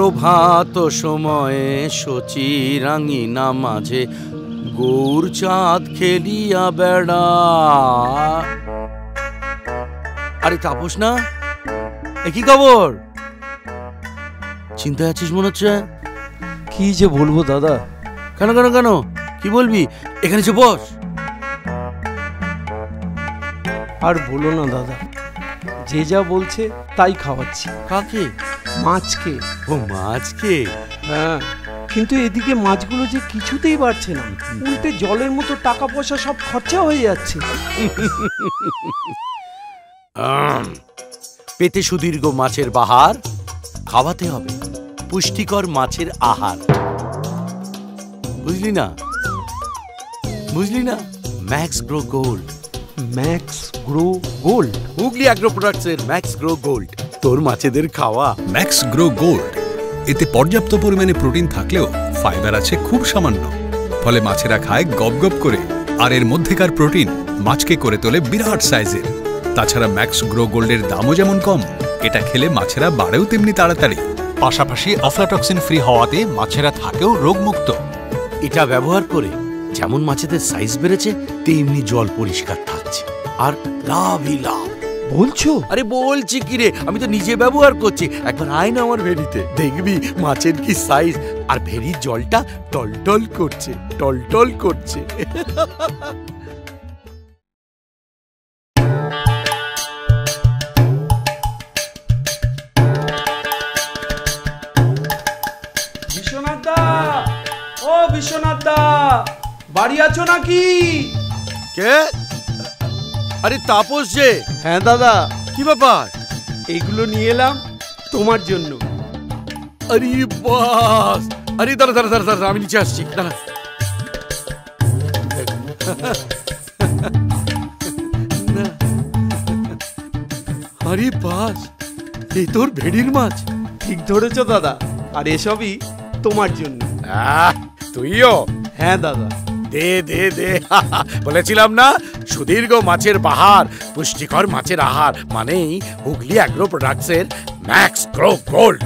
প্রভাত সময়ে শচী রাঙিনা মাঝে গৌর চাঁদ খেলিয়া বেড়া। আরে তাপস না, কি খবর? চিন্তায় আছিস মনে হচ্ছে। কি যে বলবো দাদা। কেন কেন কেন কি বলবি? এখানে এসে বস। আর বলো না দাদা, যে যা বলছে তাই খাওয়াচ্ছি। কাকে? মাছকে। ও মাছকে? হ্যাঁ, কিন্তু এদিকে মাছগুলো যে কিছুতেই বাড়ছে না, উল্টে জলের মতো টাকা পয়সা সব খরচা হয়ে যাচ্ছে। পেতে সুদীর্ঘ মাছের বাহার, খাওয়াতে হবে পুষ্টিকর মাছের আহার। বুঝলি না? বুঝলি না? Max grow gold. Max grow gold, Hooghly agro প্রোডাক্টসের ম্যাক্স গ্রো গোল্ড, তোর মাছেদের খাওয়া। ম্যাক্স গ্রো গোল্ড, এতে পর্যাপ্ত পরিমাণে প্রোটিন থাকলেও ফাইবার আছে খুব সামান্য, ফলে মাছেরা খায় গপ গপ করে। আর এর মধ্যেকার প্রোটিন মাছকে করে তোলে বিরাট সাইজের। তাছাড়া ম্যাক্স গ্রো গোল্ডের দামও যেমন কম, এটা খেলে মাছেরা বাড়েও তেমনি তাড়াতাড়ি। পাশাপাশি অফলাটক্সিন ফ্রি হওয়াতে মাছেরা থাকেও রোগমুক্ত। এটা ব্যবহার করে যেমন মাছেদের সাইজ বেড়েছে, তেমনি জল পরিষ্কার থাকছে, আর লাভই লাভ। বলছো? আরে বলছি কি রে, আমি তো নিজে ব্যবহার করছি। একবার আয় না আমার ভেড়িতে, দেখবি মাছের কি সাইজ, আর ভেড়ির জলটা টলটল করছে, টলটল করছে। বিশ্বনাথ দা, ও বিশ্বনাথ দা, বাড়ি আছো নাকি? কে? আরে তাপস যে। হ্যাঁ দাদা। কি ব্যাপার? এইগুলো নিয়ে এলাম তোমার জন্য। আরে বাস, আরে দাঁড়া দাঁড়া দাঁড়া দাঁড়া, আমি নিচে আসছি, দাঁড়া। আরে বাস, এই তোর ভেড়ির মাছ? ঠিক ধরেছো দাদা, আর এসবই তোমার জন্য। তুইও? হ্যাঁ দাদা। দে দে দে, বলেছিলাম না, সুদীর্ঘ মাছের বাহার, পুষ্টিকর মাছের আহার মানেই হুগলি অ্যাগ্রো প্রোডাক্টসের ম্যাক্স গ্রো গোল্ড।